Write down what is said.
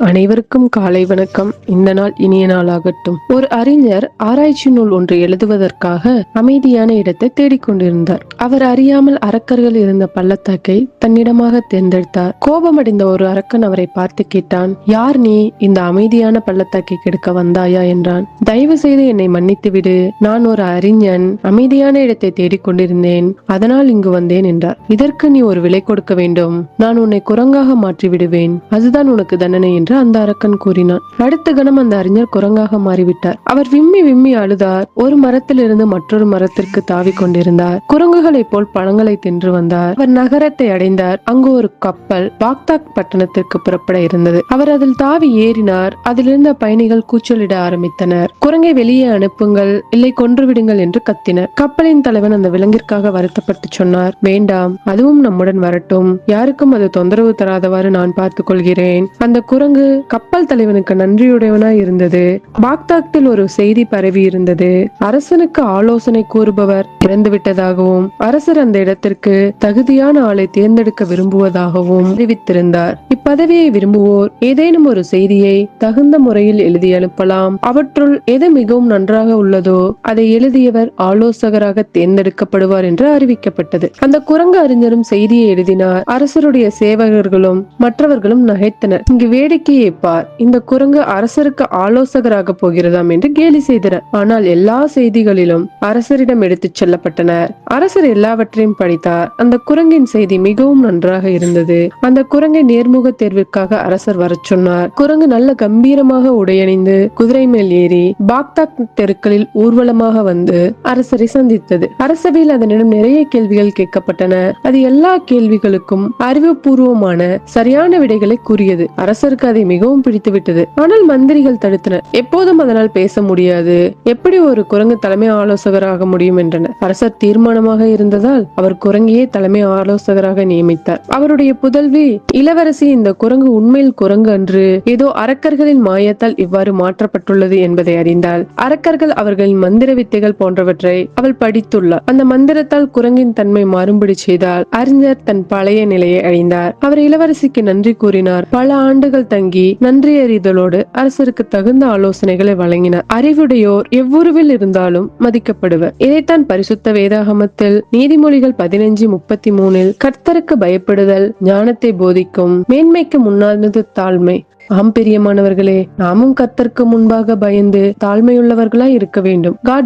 அனைவருக்கும் காலை வணக்கம். இந்த நாள் இனிய நாளாகட்டும். ஒரு அறிஞர் ஆராய்ச்சி நூல் ஒன்று எழுதுவதற்காக அமைதியான இடத்தை தேடிக்கொண்டிருந்தார். அவர் அறியாமல் அரக்கர்கள் இருந்த பள்ளத்தாக்கை தன்னிடமாக தேர்ந்தெடுத்தார். கோபமடைந்த ஒரு அரக்கன் அவரை பார்த்து கேட்டான், யார் நீ? இந்த அமைதியான பள்ளத்தாக்கை கெடுக்க வந்தாயா என்றான். தயவு செய்து என்னை மன்னித்து விடு. நான் ஒரு அறிஞன், அமைதியான இடத்தை தேடிக்கொண்டிருந்தேன், அதனால் இங்கு வந்தேன் என்றார். இதற்கு நீ ஒரு விலை கொடுக்க வேண்டும். நான் உன்னை குரங்காக மாற்றி விடுவேன், அதுதான் உனக்கு தண்டனை என்று அந்த அரக்கன் கூறினான். அடுத்த கணம் அந்த அறிஞர் குரங்காக மாறிவிட்டார். அவர் விம்மி விம்மி அழுதார். ஒரு மரத்திலிருந்து மற்றொரு மரத்திற்கு தாவி கொண்டிருந்தார். குரங்குகளைப் போல் பழங்களை தின்று வந்தார். அவர் நகரத்தை அடைந்தார். அங்கு ஒரு கப்பல் பாக்தாத் பட்டணத்திற்கு புறப்பட இருந்தது. அவர் அதில் தாவி ஏறினார். அதிலிருந்த பயணிகள் கூச்சலிட ஆரம்பித்தனர். குரங்கை வெளியே அனுப்புங்கள், இல்லை கொன்று விடுங்கள் என்று கத்தினர். கப்பலின் தலைவன் அந்த விலங்கிற்காக வருத்தப்பட்டு சொன்னார், வேண்டாம், அதுவும் நம்முடன் வரட்டும். யாருக்கும் அது தொந்தரவு தராதவாறு நான் பார்த்துக் கொள்கிறேன். அந்த குரங்கு கப்பல் தலைவனுக்கு நன்றியுடையவனாய் இருந்தது. பாக்தாத்தில் ஒரு செய்தி பரவி இருந்தது. அரசனுக்கு ஆலோசனை கூறுபவர் இறந்து விட்டதாகவும் அரசர் அந்த இடத்திற்கு தகுதியான ஆளை தேர்ந்தெடுக்க விரும்புவதாகவும் அறிவித்திருந்தார். இப்பதவியை விரும்புவோர் ஏதேனும் ஒரு செய்தியை தகுந்த முறையில் எழுதி அனுப்பலாம். அவற்றுள் எது மிகவும் நன்றாக உள்ளதோ அதை எழுதியவர் ஆலோசகராக தேர்ந்தெடுக்கப்படுவார் என்று அறிவிக்கப்பட்டது. அந்த குரங்கு அறிஞரும் செய்தியை எழுதினார். அரசருடைய சேவகர்களும் மற்றவர்களும் நகைத்தனர். இங்கு வேடிக்கையை பார், இந்த குரங்கு அரசருக்கு ஆலோசகராக போகிறதாம் என்று கேலி செய்தனர். ஆனால் எல்லா செய்திகளிலும் அரசரிடம் எடுத்துச் செல்லப்பட்டனர். அரசர் எல்லாவற்றையும் படித்தார். அந்த குரங்கின் செய்தி மிகவும் நன்றாக இருந்தது. அந்த குரங்கை நேர்முக தேர்விற்காக அரசர் வர சொன்னார். குரங்கு நல்ல கம்பீரமாக உடையணிந்து குதிரை மேல் ஏறி பாக்தாத் தெருக்களில் ஊர்வலமாக வந்து அரசரை சந்தித்தது. அரசவையில் அதனிடம் நிறைய கேள்விகள் கேட்கப்பட்டன. அது எல்லா கேள்விகளுக்கும் அறிவுபூர்வமான சரியான விடைகளை கூறியது. அரசருக்கு அதை மிகவும் பிடித்து விட்டது. ஆனால் மந்திரிகள் தடுத்தனர். எப்போதும் அதனால் பேச முடியாது, எப்படி ஒரு குரங்கு தலைமை ஆலோசகராக முடியும் என்றனர். அரசர் தீர்மானமாக இருந்ததால் அவர் குரங்கையே தலைமை ஆலோசகராக நியமித்தார். அவருடைய புதல்வி இளவரசி, இந்த குரங்கு உண்மையில் குரங்கு அன்று, ஏதோ அரக்கர்களின் மாயத்தால் இவ்வாறு மாற்றப்பட்டுள்ளது என்பதை அறிந்தாள். அரக்கர்கள் அவர்களின் மந்திர வித்தைகள் போன்றவற்றை அவள் படித்துள்ளார். அந்த மந்திரத்தால் குரங்கின் தன்மை மாறும்படி செய்தால் அறிஞர் தன் பழைய நிலையை அடைந்தார். அவர் இளவரசிக்கு நன்றி கூறினார். பல ஆண்டுகள் தங்கி நன்றியறிதலோடு அரசருக்கு தகுந்த ஆலோசனைகளை வழங்கினார். அறிவுடையோர் எவ்வுருவில் இருந்தாலும் மதிக்கப்படுவர். இதைத்தான் பரிசுத்த வேதாகமத்தில் நீதிமொழிகள் 15:33 கர்த்தருக்கு பயப்படுதல் ஞானத்தை போதிக்கும், மேன்மைக்கு முன்னானது தாழ்மை. ஆம் பிரியமானவர்களே, நாமும் கர்த்தருக்கு முன்பாக பயந்து தாழ்மையுள்ளவர்களாய் இருக்க வேண்டும். God